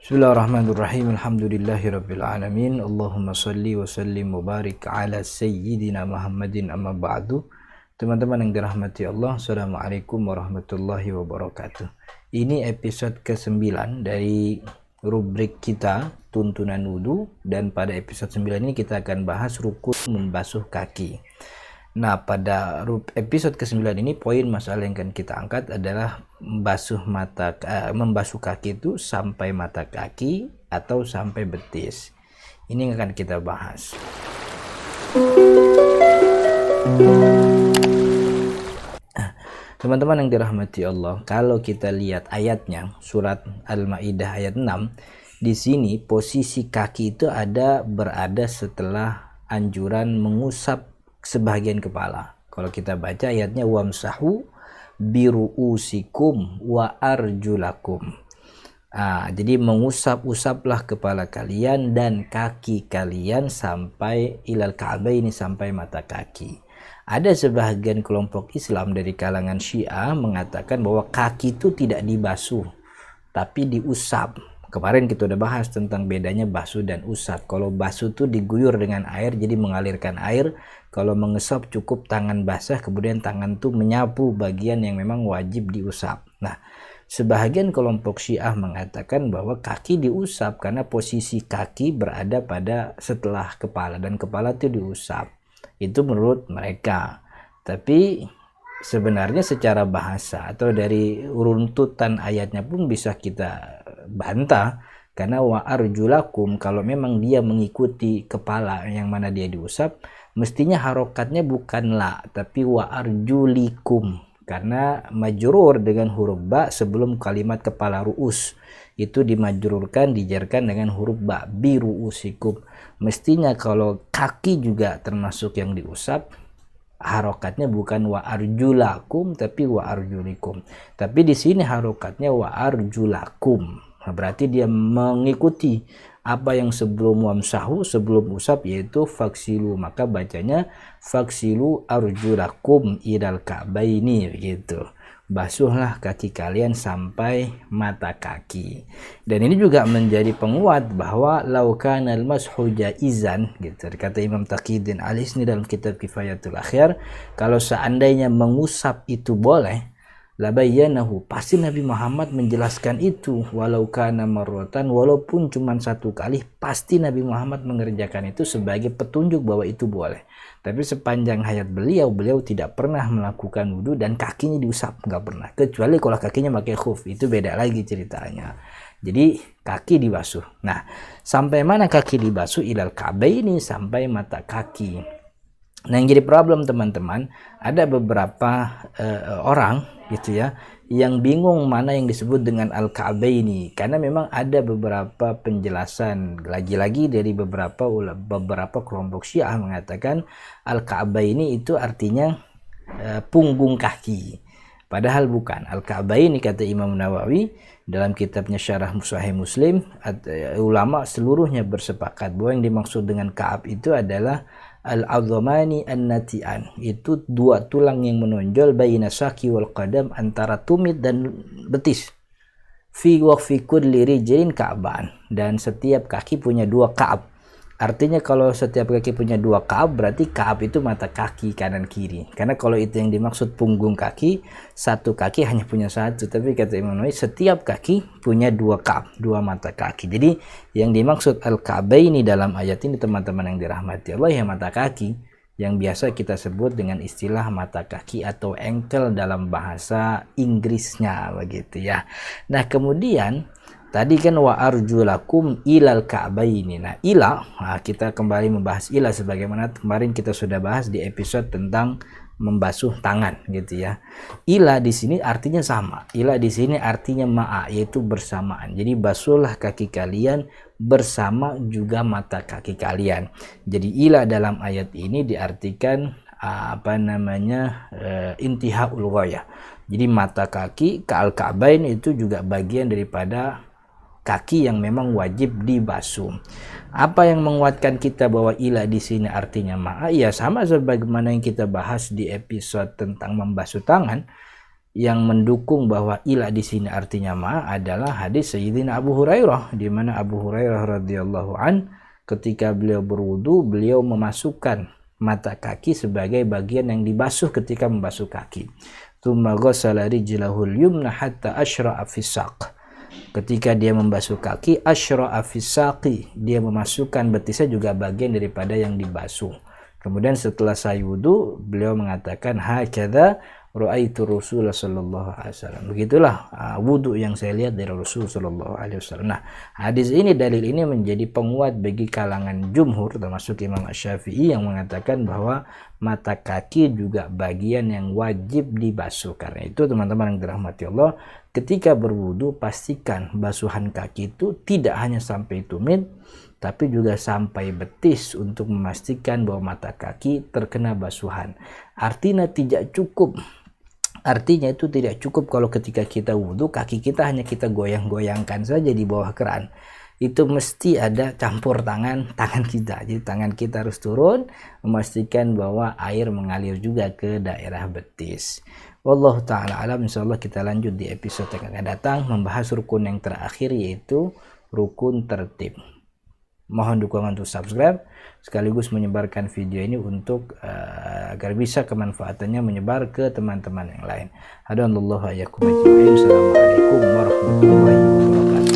Bismillahirrahmanirrahim. Alhamdulillahirabbil alamin. Allahumma shalli wa sallim wa barik ala sayyidina Muhammadin amma ba'du. Teman-teman yang dirahmati Allah, Assalamualaikum warahmatullahi wabarakatuh. Ini episode ke-9 dari rubrik kita tuntunan wudu, dan pada episode 9 ini kita akan bahas rukun membasuh kaki. Nah, pada episode ke-9 ini poin masalah yang akan kita angkat adalah membasuh kaki itu sampai mata kaki atau sampai betis. Ini yang akan kita bahas. Teman-teman yang dirahmati Allah, kalau kita lihat ayatnya, surat Al-Maidah ayat 6, di sini posisi kaki itu berada setelah anjuran mengusap sebagian kepala. Kalau kita baca ayatnya, wamsahu biru'usikum wa arjulakum. Jadi mengusap-usaplah kepala kalian dan kaki kalian sampai ilal ka'baini, sampai mata kaki. Ada sebahagian kelompok Islam dari kalangan Syiah mengatakan bahwa kaki itu tidak dibasuh tapi diusap. Kemarin kita udah bahas tentang bedanya basuh dan usap. Kalau basuh itu diguyur dengan air, jadi mengalirkan air. Kalau mengesap cukup tangan basah, kemudian tangan tuh menyapu bagian yang memang wajib diusap. Nah, sebahagian kelompok Syiah mengatakan bahwa kaki diusap karena posisi kaki berada pada setelah kepala dan kepala itu diusap. Itu menurut mereka. Tapi sebenarnya secara bahasa atau dari runtutan ayatnya pun bisa kita bantah, karena wa arjulakum, kalau memang dia mengikuti kepala yang mana dia diusap, mestinya harokatnya bukan la tapi wa arjulikum, karena majrur dengan huruf ba sebelum kalimat kepala ru'us itu dimajrurkan, dijarkan dengan huruf ba, biru'usikum. Mestinya kalau kaki juga termasuk yang diusap, harokatnya bukan wa arjulakum tapi wa arjulikum. Tapi di sini harokatnya wa arjulakum. Nah, berarti dia mengikuti apa yang sebelum wamsahu, sebelum usap, yaitu faksilu. Maka bacanya faksilu arjulakum ilal ka'baini, begitu. Basuhlah kaki kalian sampai mata kaki. Dan ini juga menjadi penguat bahwa laukana al-mashu jaizan, gitu. Kata Imam Taqiyuddin Al-Hisni dalam kitab Kifayatul Akhyar, kalau seandainya mengusap itu boleh, labayyanahu, pasti Nabi Muhammad menjelaskan itu, walau kana marratan, walaupun cuma satu kali, pasti Nabi Muhammad mengerjakan itu sebagai petunjuk bahwa itu boleh. Tapi sepanjang hayat beliau tidak pernah melakukan wudu dan kakinya diusap, nggak pernah, kecuali kalau kakinya pakai khuf, itu beda lagi ceritanya. Jadi kaki dibasuh. Nah, sampai mana kaki dibasuh? Ilal ka'baini, sampai mata kaki. Nah, yang jadi problem teman-teman, ada beberapa orang gitu ya yang bingung mana yang disebut dengan al-ka'baini, karena memang ada beberapa penjelasan lagi-lagi dari beberapa kelompok Syiah mengatakan al-ka'baini itu artinya punggung kaki, padahal bukan. Al-ka'baini, kata Imam Nawawi dalam kitabnya Syarah Sahih Muslim, ulama seluruhnya bersepakat bahwa yang dimaksud dengan ka'ab itu adalah al-'azamani an-nati'an, itu dua tulang yang menonjol baina saki wal qadam, antara tumit dan betis. Fi wa fi kulli rijlin ka'ban, dan setiap kaki punya dua ka'ab. Artinya kalau setiap kaki punya dua ka'ab, berarti ka'ab itu mata kaki kanan kiri. Karena kalau itu yang dimaksud punggung kaki, satu kaki hanya punya satu. Tapi kata Imam Nawawi, setiap kaki punya dua ka'ab, dua mata kaki. Jadi yang dimaksud al-ka'baini dalam ayat ini, teman-teman yang dirahmati Allah, ya mata kaki, yang biasa kita sebut dengan istilah mata kaki atau ankle dalam bahasa Inggrisnya, begitu ya. Nah, kemudian tadi kan wa arjulakum ilal ka'baini. Nah, kita kembali membahas ila sebagaimana kemarin kita sudah bahas di episode tentang membasuh tangan, gitu ya. Ila di sini artinya sama. Ila di sini artinya ma'a, yaitu bersamaan. Jadi basuhlah kaki kalian bersama juga mata kaki kalian. Jadi ila dalam ayat ini diartikan intihaul ghayah. Jadi mata kaki ka'al ka'bain itu juga bagian daripada kaki yang memang wajib dibasuh. Apa yang menguatkan kita bahwa ila di sini artinya ma'a? Ya sama sebagaimana yang kita bahas di episode tentang membasuh tangan. yang mendukung bahwa ila di sini artinya ma adalah hadis Sayyidina Abu Hurairah, di mana Abu Hurairah radhiyallahu an ketika beliau berwudu, beliau memasukkan mata kaki sebagai bagian yang dibasuh ketika membasuh kaki. Tsumma ghassala rijlahul yumna hatta ashra'a fi saq. Ketika dia membasuh kaki, ashra'a fi saqi, dia memasukkan betisnya juga bagian daripada yang dibasuh. Kemudian setelah saya wudu, beliau mengatakan hakadza ra'aitu Rasulullah sallallahu alaihi wasallam. Begitulah wudu yang saya lihat dari Rasul sallallahu alaihi wasallam. Nah, hadis ini, dalil ini menjadi penguat bagi kalangan jumhur termasuk Imam Asy-Syafi'i yang mengatakan bahwa mata kaki juga bagian yang wajib dibasuh. Karena itu teman-teman yang dirahmati Allah, ketika berwudu pastikan basuhan kaki itu tidak hanya sampai tumit, tapi juga sampai betis untuk memastikan bahwa mata kaki terkena basuhan. Artinya itu tidak cukup kalau ketika kita wudhu kaki kita hanya kita goyang-goyangkan saja di bawah keran. Itu mesti ada campur tangan kita. Jadi tangan kita harus turun memastikan bahwa air mengalir juga ke daerah betis. Wallahu ta'ala alam. Insyaallah kita lanjut di episode yang akan datang membahas rukun yang terakhir, yaitu rukun tertib. Mohon dukungan untuk subscribe sekaligus menyebarkan video ini untuk agar bisa kemanfaatannya menyebar ke teman-teman yang lain. Hadallahu iyyakum ajma'in. Assalamualaikum warahmatullahi wabarakatuh.